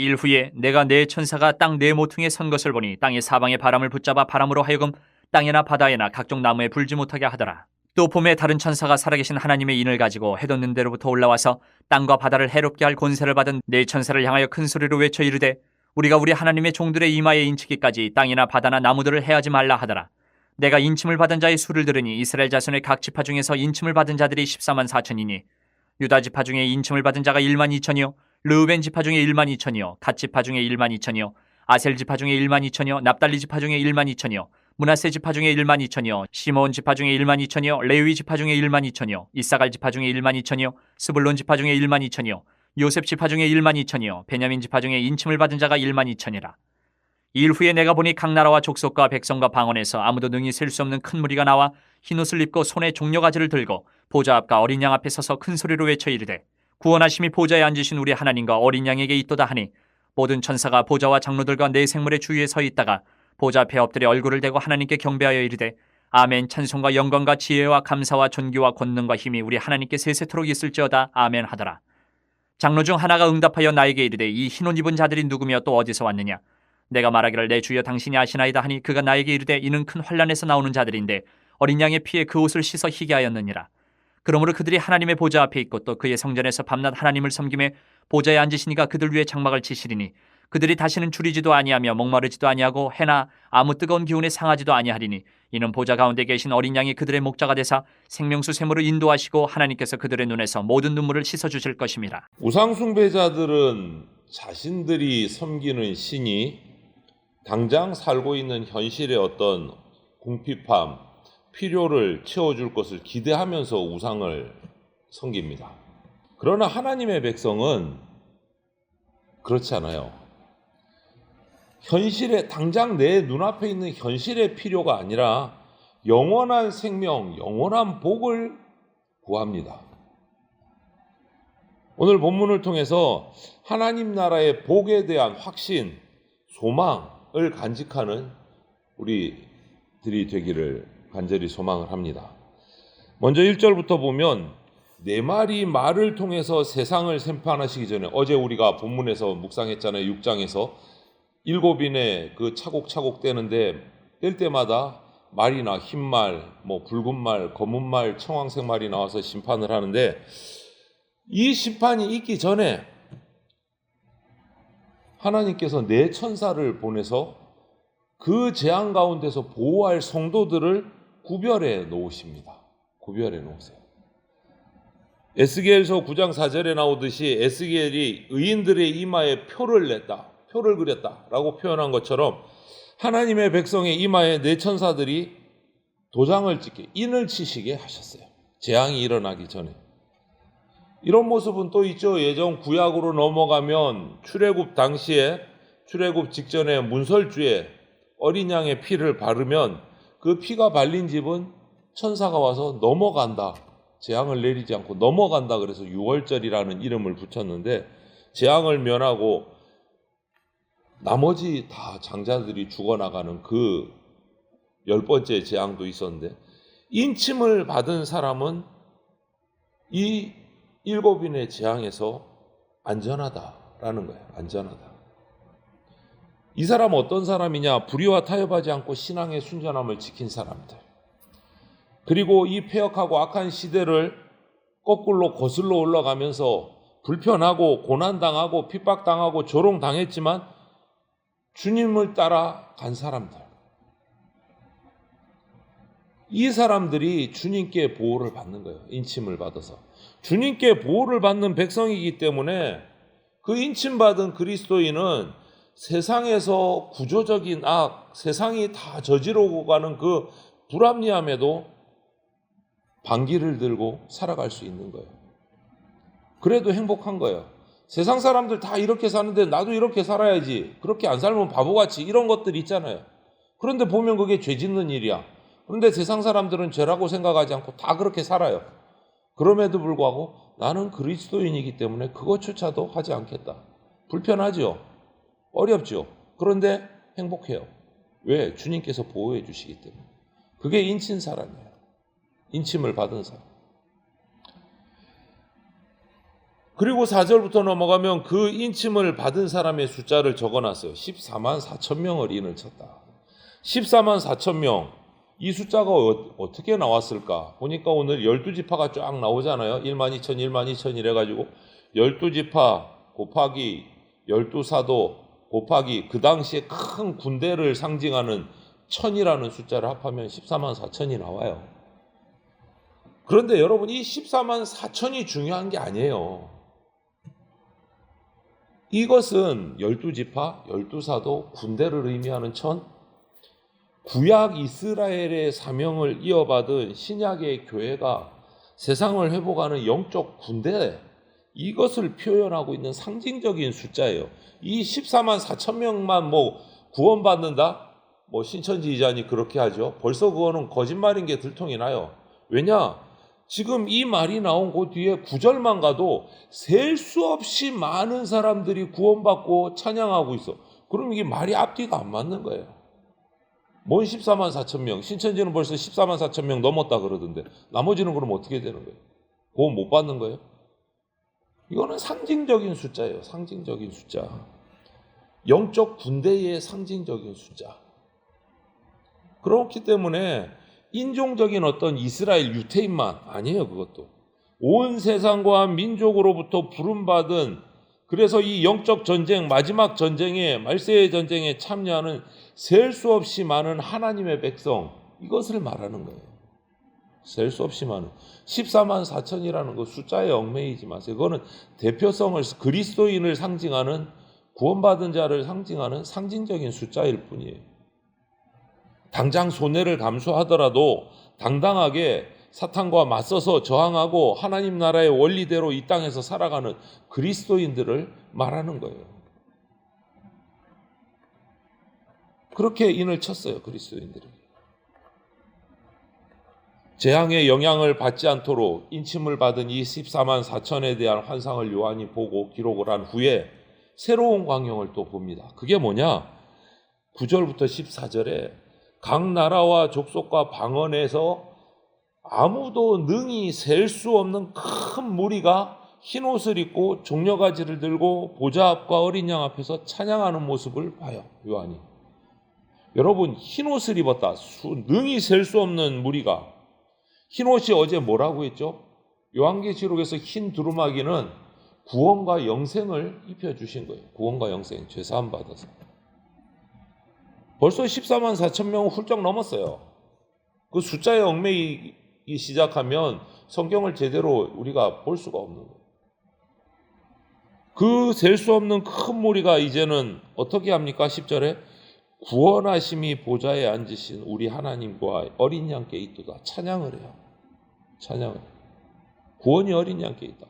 일 후에 내가 네 천사가 땅 네 모퉁이에 선 것을 보니 땅의 사방에 바람을 붙잡아 바람으로 하여금 땅에나 바다에나 각종 나무에 불지 못하게 하더라. 또 봄에 다른 천사가 살아계신 하나님의 인을 가지고 해돋는 데로부터 올라와서 땅과 바다를 해롭게 할 권세를 받은 네 천사를 향하여 큰 소리로 외쳐 이르되 우리가 우리 하나님의 종들의 이마에 인치기까지 땅이나 바다나 나무들을 해하지 말라 하더라. 내가 인침을 받은 자의 수를 들으니 이스라엘 자손의 각 지파 중에서 인침을 받은 자들이 14만 4천이니 유다 지파 중에 인침을 받은 자가 1만 2천이요 르우벤 지파 중에 1만 2천이요 갓 지파 중에 1만 2천이요 아셀 지파 중에 1만 2천이요 납달리 지파 중에 1만 2천이요 므낫세 지파 중에 1만 2천이요 시므온 지파 중에 1만 2천이요 레위 지파 중에 1만 2천이요 이사갈 지파 중에 1만 2천이요 스불론 지파 중에 1만 2천이요 요셉 지파 중에 1만 2천이요 베냐민 지파 중에 인침을 받은 자가 1만 2천이라. 일 후에 내가 보니 각 나라와 족속과 백성과 방언에서 아무도 능히 셀 수 없는 큰 무리가 나와 흰옷을 입고 손에 종려가지를 들고 보좌 앞과 어린 양 앞에 서서 큰 소리로 외쳐 이르되 구원하심이 보좌에 앉으신 우리 하나님과 어린 양에게 있도다 하니 모든 천사가 보좌와 장로들과 네 생물의 주위에 서 있다가 보좌 앞에 엎드려 얼굴을 대고 하나님께 경배하여 이르되 아멘. 찬송과 영광과 지혜와 감사와 존귀와 권능과 힘이 우리 하나님께 세세토록 있을지어다. 아멘 하더라. 장로 중 하나가 응답하여 나에게 이르되 이 흰옷 입은 자들이 누구며 또 어디서 왔느냐. 내가 말하기를 내 주여 당신이 아시나이다 하니 그가 나에게 이르되 이는 큰 환난에서 나오는 자들인데 어린 양의 피에 그 옷을 씻어 희게 하였느니라. 그러므로 그들이 하나님의 보좌 앞에 있고 또 그의 성전에서 밤낮 하나님을 섬김에 보좌에 앉으시니가 그들 위에 장막을 치시리니 그들이 다시는 줄이지도 아니하며 목마르지도 아니하고 해나 아무 뜨거운 기운에 상하지도 아니하리니 이는 보좌 가운데 계신 어린 양이 그들의 목자가 되사 생명수 샘으로 인도하시고 하나님께서 그들의 눈에서 모든 눈물을 씻어 주실 것임이라. 우상 숭배자들은 자신들이 섬기는 신이 당장 살고 있는 현실의 어떤 궁핍함, 필요를 채워줄 것을 기대하면서 우상을 섬깁니다. 그러나 하나님의 백성은 그렇지 않아요. 현실에 당장 내 눈앞에 있는 현실의 필요가 아니라 영원한 생명, 영원한 복을 구합니다. 오늘 본문을 통해서 하나님 나라의 복에 대한 확신, 소망을 간직하는 우리들이 되기를 간절히 소망을 합니다. 먼저 1절부터 보면 네 마리 말을 통해서 세상을 심판하시기 전에 어제 우리가 본문에서 묵상했잖아요. 6장에서 7인의 그 차곡차곡 떼는데 뗄 때마다 말이나 흰 말, 붉은 말, 검은 말, 청황색 말이 나와서 심판을 하는데 이 심판이 있기 전에 하나님께서 네 천사를 보내서 그 재앙 가운데서 보호할 성도들을 구별해 놓으십니다. 구별해 놓으세요. 에스겔서 9장 4절에 나오듯이 에스겔이 의인들의 이마에 표를 냈다, 표를 그렸다라고 표현한 것처럼 하나님의 백성의 이마에 네 천사들이 도장을 찍게, 인을 치시게 하셨어요. 재앙이 일어나기 전에. 이런 모습은 또 있죠. 예전 구약으로 넘어가면 출애굽 당시에, 출애굽 직전에 문설주에 어린 양의 피를 바르면 그 피가 발린 집은 천사가 와서 넘어간다, 재앙을 내리지 않고 넘어간다, 그래서 유월절이라는 이름을 붙였는데 재앙을 면하고 나머지 다 장자들이 죽어나가는 그 10번째 재앙도 있었는데, 인침을 받은 사람은 이 7인의 재앙에서 안전하다라는 거예요. 안전하다. 이 사람은 어떤 사람이냐? 불의와 타협하지 않고 신앙의 순전함을 지킨 사람들, 그리고 이 폐역하고 악한 시대를 거꾸로 거슬러 올라가면서 불편하고 고난당하고 핍박당하고 조롱당했지만 주님을 따라 간 사람들, 이 사람들이 주님께 보호를 받는 거예요. 인침을 받아서 주님께 보호를 받는 백성이기 때문에 그 인침받은 그리스도인은 세상에서 구조적인 악, 세상이 다 저지르고 가는 그 불합리함에도 반기를 들고 살아갈 수 있는 거예요. 그래도 행복한 거예요. 세상 사람들 다 이렇게 사는데 나도 이렇게 살아야지, 그렇게 안 살면 바보같이, 이런 것들 있잖아요. 그런데 보면 그게 죄 짓는 일이야. 그런데 세상 사람들은 죄라고 생각하지 않고 다 그렇게 살아요. 그럼에도 불구하고 나는 그리스도인이기 때문에 그것조차도 하지 않겠다. 불편하죠. 어렵죠. 그런데 행복해요. 왜? 주님께서 보호해 주시기 때문에. 그게 인친 사람이에요. 인침을 받은 사람. 그리고 4절부터 넘어가면 그 인침을 받은 사람의 숫자를 적어놨어요. 14만 4천 명을 인을 쳤다. 14만 4천 명. 이 숫자가 어떻게 나왔을까? 보니까 오늘 12지파가 쫙 나오잖아요. 1만 2천, 1만 2천 이래가지고 12지파 곱하기 12사도 곱하기 그 당시에 큰 군대를 상징하는 천이라는 숫자를 합하면 14만 4천이 나와요. 그런데 여러분, 이 14만 4천이 중요한 게 아니에요. 이것은 12지파, 12사도, 군대를 의미하는 천, 구약 이스라엘의 사명을 이어받은 신약의 교회가 세상을 회복하는 영적 군대, 이것을 표현하고 있는 상징적인 숫자예요. 이 14만 4천 명만 구원받는다? 신천지 이자니 그렇게 하죠. 벌써 그거는 거짓말인 게 들통이 나요. 왜냐? 지금 이 말이 나온 그 뒤에 9절만 가도 셀 수 없이 많은 사람들이 구원받고 찬양하고 있어. 그럼 이게 말이 앞뒤가 안 맞는 거예요. 뭔 14만 4천 명? 신천지는 벌써 14만 4천 명 넘었다 그러던데 나머지는 그럼 어떻게 되는 거예요? 구원 못 받는 거예요? 이거는 상징적인 숫자예요. 상징적인 숫자. 영적 군대의 상징적인 숫자. 그렇기 때문에 인종적인 어떤 이스라엘 유태인만 아니에요. 그것도 온 세상과 민족으로부터 부름받은, 그래서 이 영적 전쟁, 마지막 전쟁에, 말세의 전쟁에 참여하는 셀 수 없이 많은 하나님의 백성, 이것을 말하는 거예요. 셀 수 없이 많은 14만 4천이라는 그 숫자에 얽매이지 마세요. 그거는 대표성을, 그리스도인을 상징하는, 구원받은 자를 상징하는 상징적인 숫자일 뿐이에요. 당장 손해를 감수하더라도 당당하게 사탄과 맞서서 저항하고 하나님 나라의 원리대로 이 땅에서 살아가는 그리스도인들을 말하는 거예요. 그렇게 인을 쳤어요. 그리스도인들이. 재앙의 영향을 받지 않도록 인침을 받은 이 14만 4천에 대한 환상을 요한이 보고 기록을 한 후에 새로운 광경을 또 봅니다. 그게 뭐냐? 9절부터 14절에 각 나라와 족속과 방언에서 아무도 능히 셀 수 없는 큰 무리가 흰 옷을 입고 종려가지를 들고 보좌 앞과 어린 양 앞에서 찬양하는 모습을 봐요. 요한이. 여러분, 흰 옷을 입었다. 능히 셀 수 없는 무리가. 흰 옷이 어제 뭐라고 했죠? 요한계시록에서 흰 두루마기는 구원과 영생을 입혀주신 거예요. 구원과 영생, 죄사함 받아서. 벌써 14만 4천 명은 훌쩍 넘었어요. 그 숫자에 얽매이기 시작하면 성경을 제대로 우리가 볼 수가 없는 거예요. 그 셀 수 없는 큰 무리가 이제는 어떻게 합니까? 10절에 구원하심이 보좌에 앉으신 우리 하나님과 어린 양께 있도다. 찬양을 해요. 찬양을 해요. 구원이 어린 양께 있다.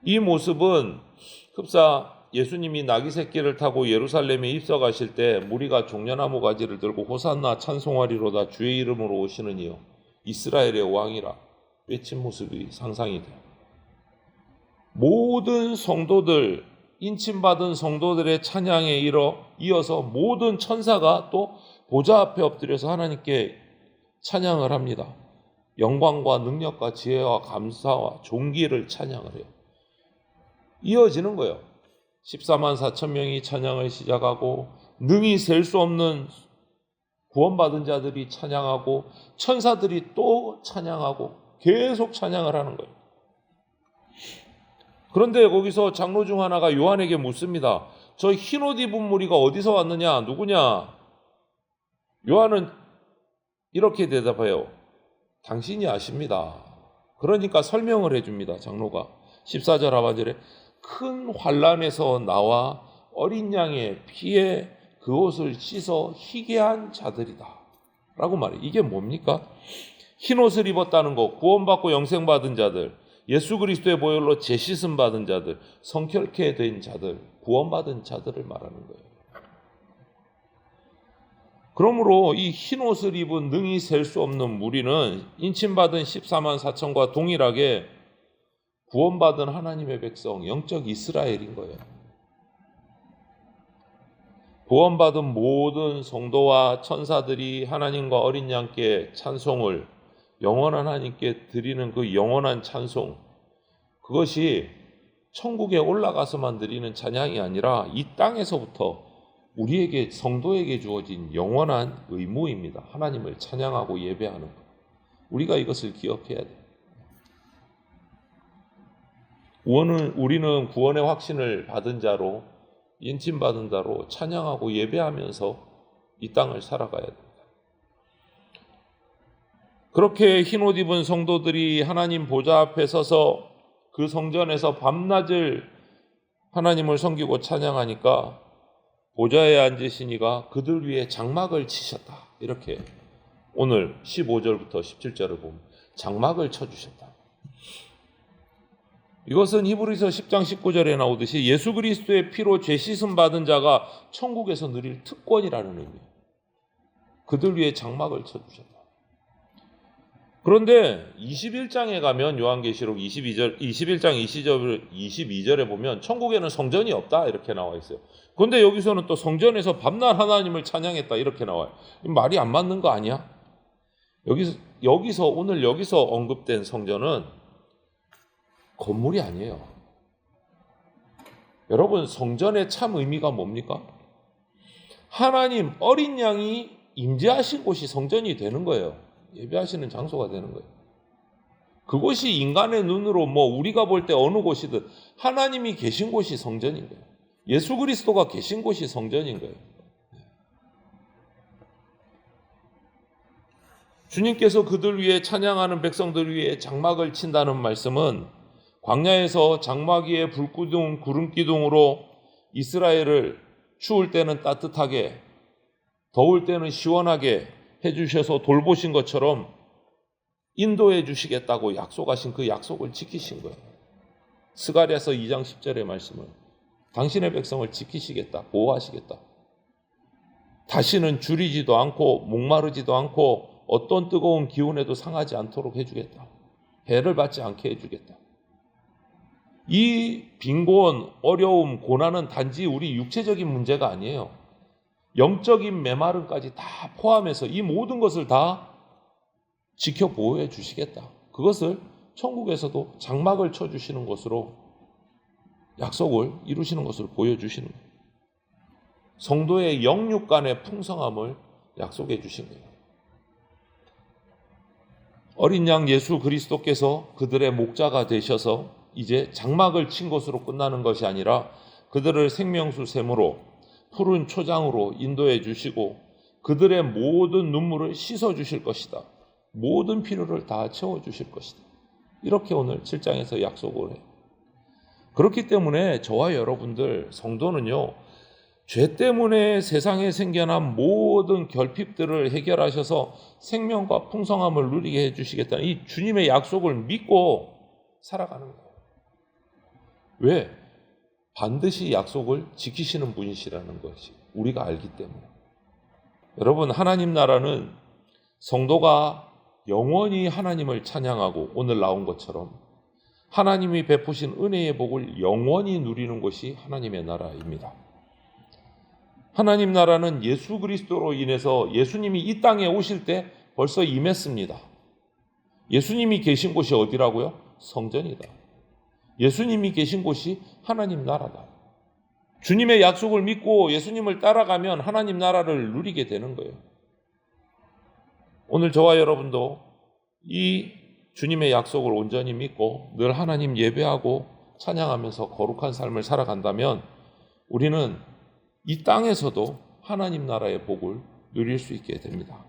이 모습은 흡사 예수님이 나귀 새끼를 타고 예루살렘에 입성하실 때 무리가 종려나무 가지를 들고 호산나 찬송하리로다 주의 이름으로 오시는 이여 이스라엘의 왕이라 외친 모습이 상상이 돼요. 모든 성도들, 인침받은 성도들의 찬양에 이어서 모든 천사가 또 보좌 앞에 엎드려서 하나님께 찬양을 합니다. 영광과 능력과 지혜와 감사와 존귀를 찬양을 해요. 이어지는 거예요. 14만 4천 명이 찬양을 시작하고 능히 셀 수 없는 구원받은 자들이 찬양하고 천사들이 또 찬양하고 계속 찬양을 하는 거예요. 그런데 거기서 장로 중 하나가 요한에게 묻습니다. 저 흰옷 입은 무리가 어디서 왔느냐? 누구냐? 요한은 이렇게 대답해요. 당신이 아십니다. 그러니까 설명을 해줍니다. 장로가 14절 하반절에 큰 환란에서 나와 어린 양의 피에 그 옷을 씻어 희게 한 자들이다 라고 말해요. 이게 뭡니까? 흰 옷을 입었다는 것, 구원받고 영생받은 자들, 예수 그리스도의 보혈로 재씻음 받은 자들, 성결케 된 자들, 구원받은 자들을 말하는 거예요. 그러므로 이 흰 옷을 입은 능히 셀 수 없는 무리는 인침받은 14만 4천과 동일하게 구원받은 하나님의 백성, 영적 이스라엘인 거예요. 구원받은 모든 성도와 천사들이 하나님과 어린 양께 찬송을 영원한 하나님께 드리는 그 영원한 찬송, 그것이 천국에 올라가서만 드리는 찬양이 아니라 이 땅에서부터 우리에게 성도에게 주어진 영원한 의무입니다. 하나님을 찬양하고 예배하는 것. 우리가 이것을 기억해야 돼요. 우리는 구원의 확신을 받은 자로, 인침받은 자로 찬양하고 예배하면서 이 땅을 살아가야 됩니다. 그렇게 흰옷 입은 성도들이 하나님 보좌 앞에 서서 그 성전에서 밤낮을 하나님을 섬기고 찬양하니까 보좌에 앉으시니가 그들 위에 장막을 치셨다. 이렇게 오늘 15절부터 17절을 보면 장막을 쳐주셨다. 이것은 히브리서 10장 19절에 나오듯이 예수 그리스도의 피로 죄 씻음 받은 자가 천국에서 누릴 특권이라는 의미예요. 그들 위에 장막을 쳐주셨다. 그런데 21장에 가면 요한계시록 21장 22절에 보면 천국에는 성전이 없다 이렇게 나와 있어요. 그런데 여기서는 또 성전에서 밤낮 하나님을 찬양했다 이렇게 나와요. 말이 안 맞는 거 아니야? 오늘 여기서 언급된 성전은 건물이 아니에요. 여러분, 성전의 참 의미가 뭡니까? 하나님 어린 양이 임재하신 곳이 성전이 되는 거예요. 예배하시는 장소가 되는 거예요. 그곳이 인간의 눈으로 우리가 볼 때 어느 곳이든 하나님이 계신 곳이 성전인 거예요. 예수 그리스도가 계신 곳이 성전인 거예요. 주님께서 그들 위에 찬양하는 백성들 위에 장막을 친다는 말씀은 광야에서 장막 위에 불기둥, 구름기둥으로 이스라엘을 추울 때는 따뜻하게, 더울 때는 시원하게 해주셔서 돌보신 것처럼 인도해 주시겠다고 약속하신 그 약속을 지키신 거예요. 스가랴서 2장 10절의 말씀을 당신의 백성을 지키시겠다, 보호하시겠다. 다시는 줄이지도 않고 목마르지도 않고 어떤 뜨거운 기운에도 상하지 않도록 해주겠다. 해를 받지 않게 해주겠다. 이 빈곤, 어려움, 고난은 단지 우리 육체적인 문제가 아니에요. 영적인 메마름까지 다 포함해서 이 모든 것을 다 지켜 보호해 주시겠다. 그것을 천국에서도 장막을 쳐주시는 것으로 약속을 이루시는 것을 보여주시는 거예요. 성도의 영육 간의 풍성함을 약속해 주신 거예요. 어린 양 예수 그리스도께서 그들의 목자가 되셔서 이제 장막을 친 것으로 끝나는 것이 아니라 그들을 생명수 샘으로 푸른 초장으로 인도해 주시고 그들의 모든 눈물을 씻어 주실 것이다. 모든 필요를 다 채워 주실 것이다. 이렇게 오늘 7장에서 약속을 해요. 그렇기 때문에 저와 여러분들 성도는요, 죄 때문에 세상에 생겨난 모든 결핍들을 해결하셔서 생명과 풍성함을 누리게 해주시겠다는 이 주님의 약속을 믿고 살아가는 거예요. 왜? 반드시 약속을 지키시는 분이시라는 것이 우리가 알기 때문에. 여러분, 하나님 나라는 성도가 영원히 하나님을 찬양하고 오늘 나온 것처럼 하나님이 베푸신 은혜의 복을 영원히 누리는 것이 하나님의 나라입니다. 하나님 나라는 예수 그리스도로 인해서 예수님이 이 땅에 오실 때 벌써 임했습니다. 예수님이 계신 곳이 어디라고요? 성전이다. 예수님이 계신 곳이 하나님 나라다. 주님의 약속을 믿고 예수님을 따라가면 하나님 나라를 누리게 되는 거예요. 오늘 저와 여러분도 이 주님의 약속을 온전히 믿고 늘 하나님 예배하고 찬양하면서 거룩한 삶을 살아간다면 우리는 이 땅에서도 하나님 나라의 복을 누릴 수 있게 됩니다.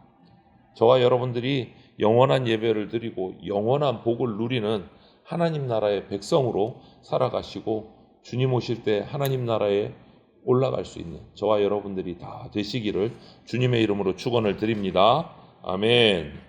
저와 여러분들이 영원한 예배를 드리고 영원한 복을 누리는 하나님 나라의 백성으로 살아가시고 주님 오실 때 하나님 나라에 올라갈 수 있는 저와 여러분들이 다 되시기를 주님의 이름으로 축원을 드립니다. 아멘.